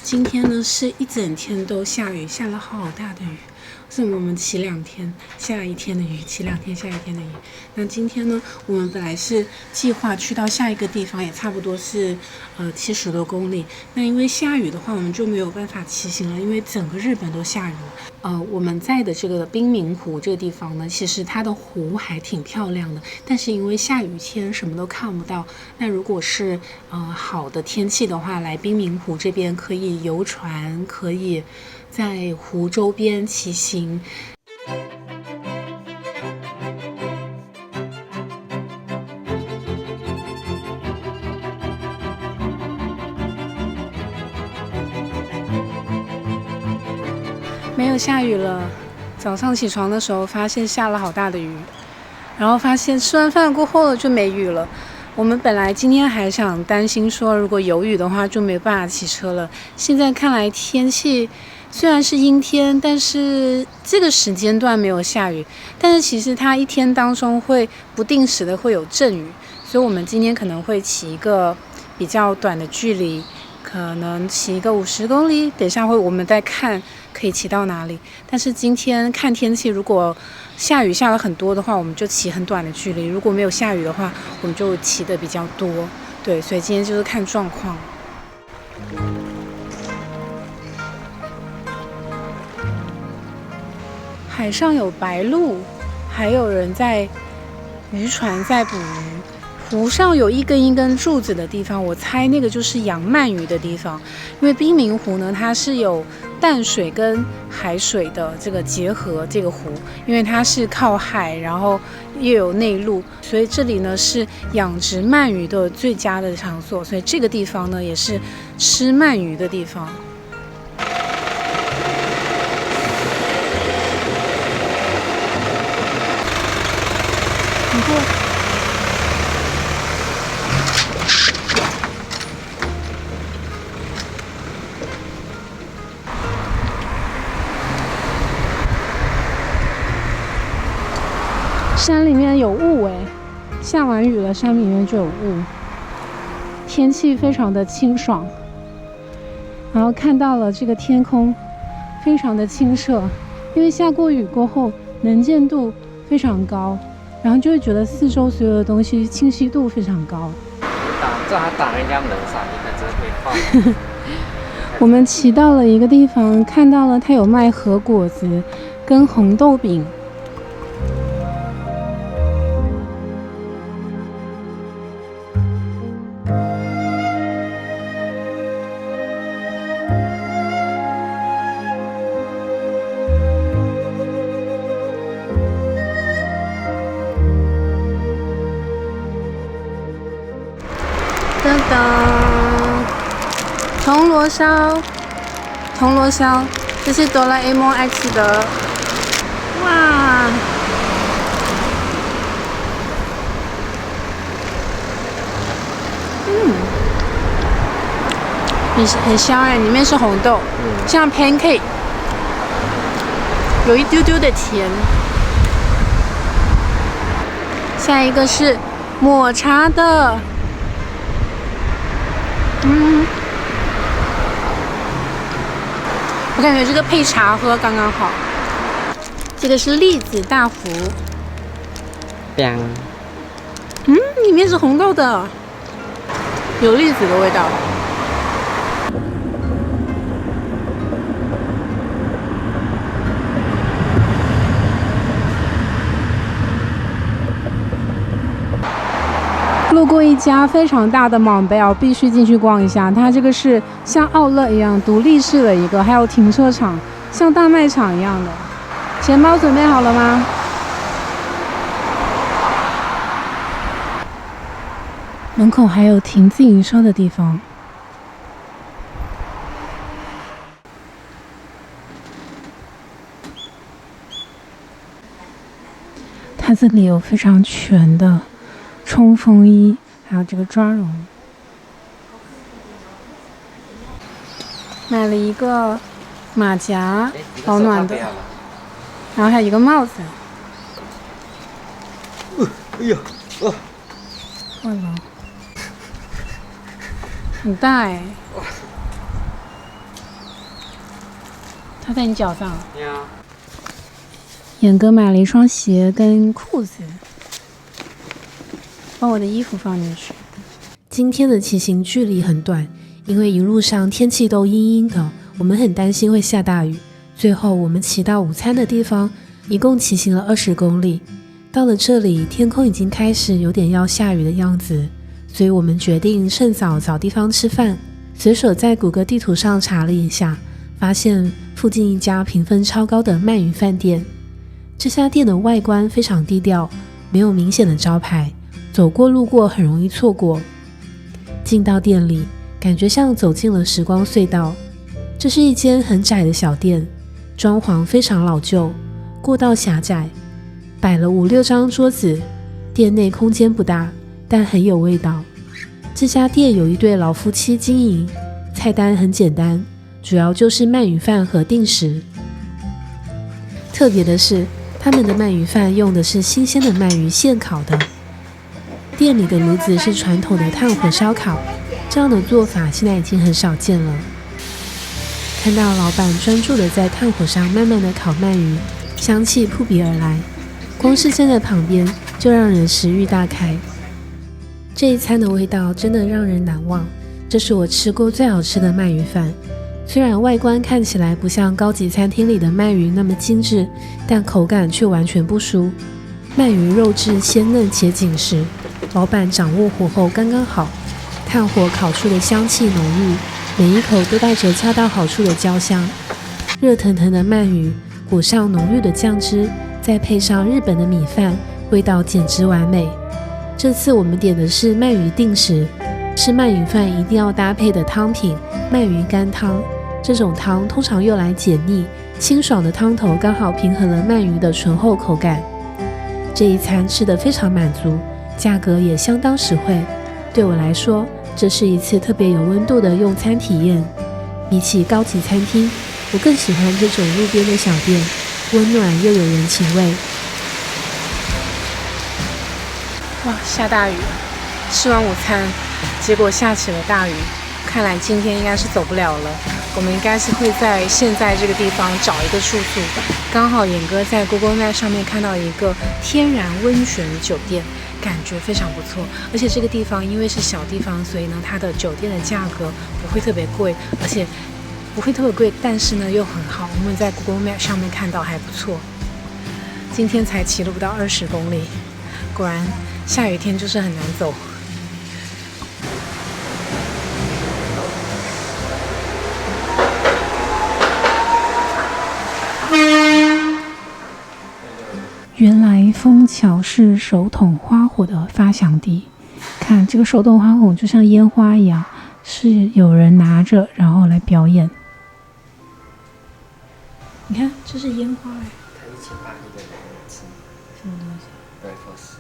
今天呢是一整天都下雨，下了好大的雨。是我们骑2天，下一天的雨，骑2天，下一天的雨。那今天呢，我们本来是计划去到下一个地方，也差不多是70多公里。那因为下雨的话，我们就没有办法骑行了，因为整个日本都下雨了。我们在的这个滨名湖这个地方呢，其实它的湖还挺漂亮的，但是因为下雨天什么都看不到。那如果是好的天气的话，来滨名湖这边可以游船，可以在湖周边骑行。没有下雨了，早上起床的时候发现下了好大的雨，然后发现吃完饭过后了就没雨了。我们本来今天还想担心说，如果有雨的话就没办法骑车了。现在看来天气虽然是阴天，但是这个时间段没有下雨，但是其实它一天当中会不定时的会有阵雨，所以我们今天可能会骑一个比较短的距离，可能骑一个50公里，等一下我们再看可以骑到哪里。但是今天看天气，如果下雨下了很多的话，我们就骑很短的距离；如果没有下雨的话，我们就骑的比较多。对，所以今天就是看状况。海上有白鹭，还有人在渔船在捕鱼。湖上有一根一根柱子的地方，我猜那个就是养鳗鱼的地方。因为滨名湖呢，它是有淡水跟海水的这个结合，这个湖，因为它是靠海，然后又有内陆，所以这里呢是养殖鳗鱼的最佳的场所。所以这个地方呢也是吃鳗鱼的地方。你过。山里面有雾哎，下完雨了，山里面就有雾，天气非常的清爽。然后看到了这个天空非常的清澈，因为下过雨过后能见度非常高，然后就会觉得四周所有的东西清晰度非常高。这还打人家门上，你看这被放。我们骑到了一个地方，看到了它有卖和果子跟红豆饼。噔噔，铜锣烧，这是哆啦 A 梦 X 的，哇！很香哎，里面是红豆，像 pancake， 有一丢丢的甜。下一个是抹茶的。我感觉这个配茶喝刚刚好。这个是栗子大福，里面是红豆的，有栗子的味道。路过一家非常大的 Montbell， 必须进去逛一下。它这个是像奥乐一样独立式的一个，还有停车场，像大卖场一样的。钱包准备好了吗？门口还有停自行车的地方。它这里有非常全的冲锋衣，还有这个抓绒。买了一个马甲，保暖的，然后还有一个帽子。哎呀，换了，很大哎。它在你脚上。对啊。眼哥买了一双鞋跟裤子，把我的衣服放进去。今天的骑行距离很短，因为一路上天气都阴阴的，我们很担心会下大雨。最后我们骑到午餐的地方，一共骑行了20公里。到了这里，天空已经开始有点要下雨的样子，所以我们决定趁早找地方吃饭。随手在谷歌地图上查了一下，发现附近一家评分超高的鳗鱼饭店。这家店的外观非常低调，没有明显的招牌，走过路过很容易错过。进到店里，感觉像走进了时光隧道。这是一间很窄的小店，装潢非常老旧，过道狭窄，摆了5、6张桌子。店内空间不大，但很有味道。这家店有一对老夫妻经营，菜单很简单，主要就是鳗鱼饭和定食。特别的是，他们的鳗鱼饭用的是新鲜的鳗鱼现烤的，店里的炉子是传统的炭火烧烤，这样的做法现在已经很少见了。看到老板专注的在炭火上慢慢的烤鳗鱼，香气扑鼻而来，光是站在旁边就让人食欲大开。这一餐的味道真的让人难忘，这是我吃过最好吃的鳗鱼饭。虽然外观看起来不像高级餐厅里的鳗鱼那么精致，但口感却完全不输。鳗鱼肉质鲜嫩且紧实，老板掌握火候刚刚好，炭火烤出的香气浓郁，每一口都带着恰到好处的焦香。热腾腾的鳗鱼裹上浓郁的酱汁，再配上日本的米饭，味道简直完美。这次我们点的是鳗鱼定食，是鳗鱼饭一定要搭配的汤品——鳗鱼干汤。这种汤通常用来解腻，清爽的汤头刚好平衡了鳗鱼的醇厚口感。这一餐吃得非常满足，价格也相当实惠。对我来说，这是一次特别有温度的用餐体验。比起高级餐厅，我更喜欢这种路边的小店，温暖又有人情味。哇，下大雨了！吃完午餐，结果下起了大雨，看来今天应该是走不了了。我们应该是会在现在这个地方找一个住宿。刚好眼哥在 Google Map 上面看到一个天然温泉酒店，感觉非常不错。而且这个地方因为是小地方，所以呢，它的酒店的价格不会特别贵，而且不会特别贵，但是呢又很好。我们在 Google Map 上面看到还不错。今天才骑了不到20公里，果然下雨天就是很难走。原来枫桥是手筒花火的发祥地，看这个手筒花火就像烟花一样，是有人拿着然后来表演。你看，这是烟花哎。它1800的什么东西？对 ，Force。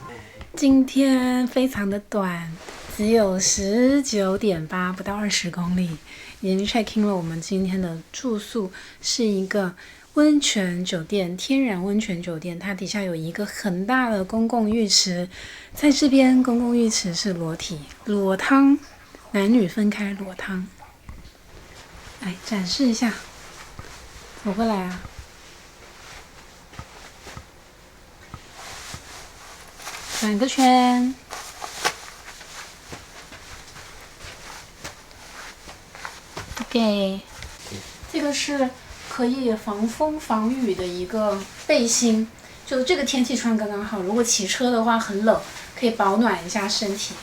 今天非常的短，只有19.8，不到20公里。已经 check in 了我们今天的住宿，是一个温泉酒店，天然温泉酒店，它底下有一个很大的公共浴池，在这边公共浴池是裸汤，男女分开裸汤。来展示一下，走过来啊。转个圈。OK， 这个是可以防风防雨的一个背心，就这个天气穿刚刚好。如果骑车的话很冷，可以保暖一下身体。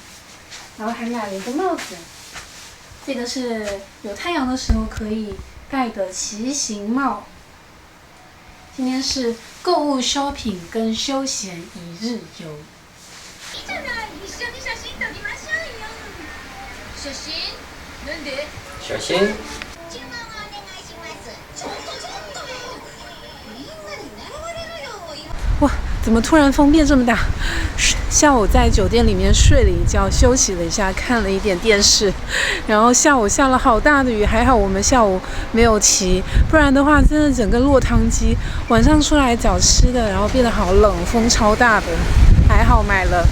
然后还买了一个帽子，这个是有太阳的时候可以戴的骑行帽。今天是购物 shopping 跟休闲一日游。いいじゃない、一緒に写真撮りましょうよ。写真？なんで？小心！注文をお願いします。ちょっと。みんなに狙われるよ。哇，怎么突然风变这么大？下午在酒店里面睡了一觉，休息了一下，看了一点电视，然后下午下了好大的雨，还好我们下午没有骑，不然的话真的整个落汤鸡。晚上出来找吃的，然后变得好冷，风超大的。还好买了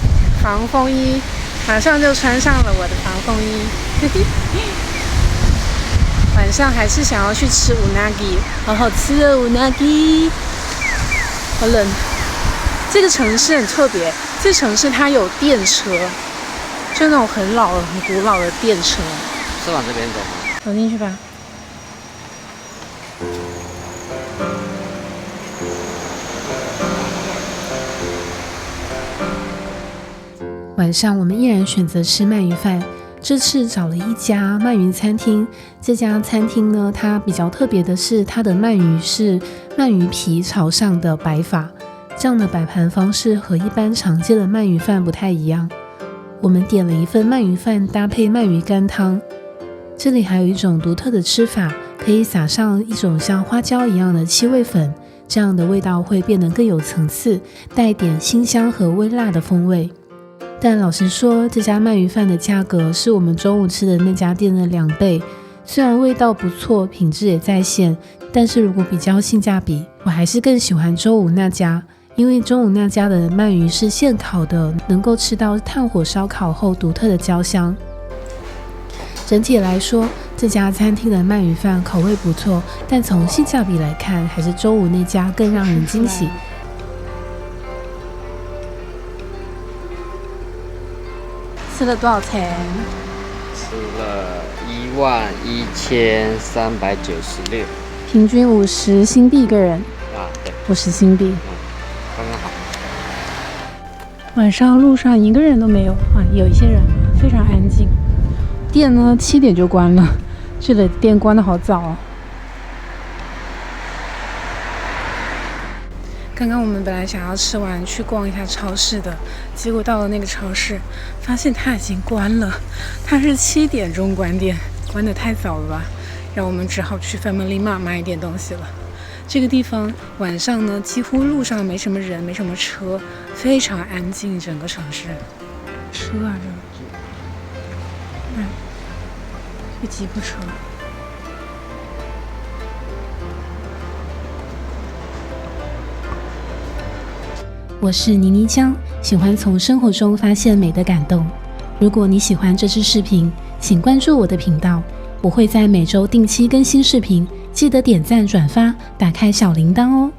防风衣，马上就穿上了我的防风衣。晚上还是想要去吃乌纳吉，好好吃的乌纳吉。好冷。这个城市很特别，这城市它有电车，就那种很老的、很古老的电车。是往这边走吗？走进去吧。晚上我们依然选择吃鳗鱼饭，这次找了一家鳗鱼餐厅。这家餐厅呢，它比较特别的是，它的鳗鱼是鳗鱼皮朝上的摆法，这样的摆盘方式和一般常见的鳗鱼饭不太一样。我们点了一份鳗鱼饭搭配鳗鱼干汤。这里还有一种独特的吃法，可以撒上一种像花椒一样的七味粉，这样的味道会变得更有层次，带点辛香和微辣的风味。但老实说，这家鳗鱼饭的价格是我们中午吃的那家店的2倍。虽然味道不错，品质也在线，但是如果比较性价比，我还是更喜欢周五那家，因为周五那家的鳗鱼是现烤的，能够吃到炭火烧烤后独特的焦香。整体来说，这家餐厅的鳗鱼饭口味不错，但从性价比来看，还是周五那家更让人惊喜。吃了多少钱？吃了11396，平均50新币一个人。对，50新币。刚刚好。晚上路上一个人都没有啊，有一些人，非常安静。店呢7点就关了，这里店关得好早哦。刚刚我们本来想要吃完去逛一下超市的，结果到了那个超市，发现它已经关了。它是7点钟关店，关得太早了吧？让我们只好去 Family Mart 买一点东西了。这个地方晚上呢，几乎路上没什么人，没什么车，非常安静，整个城市。车啊，这吉普车。我是妮妮江，喜欢从生活中发现美的感动。如果你喜欢这支视频，请关注我的频道，我会在每周定期更新视频，记得点赞、转发，打开小铃铛哦。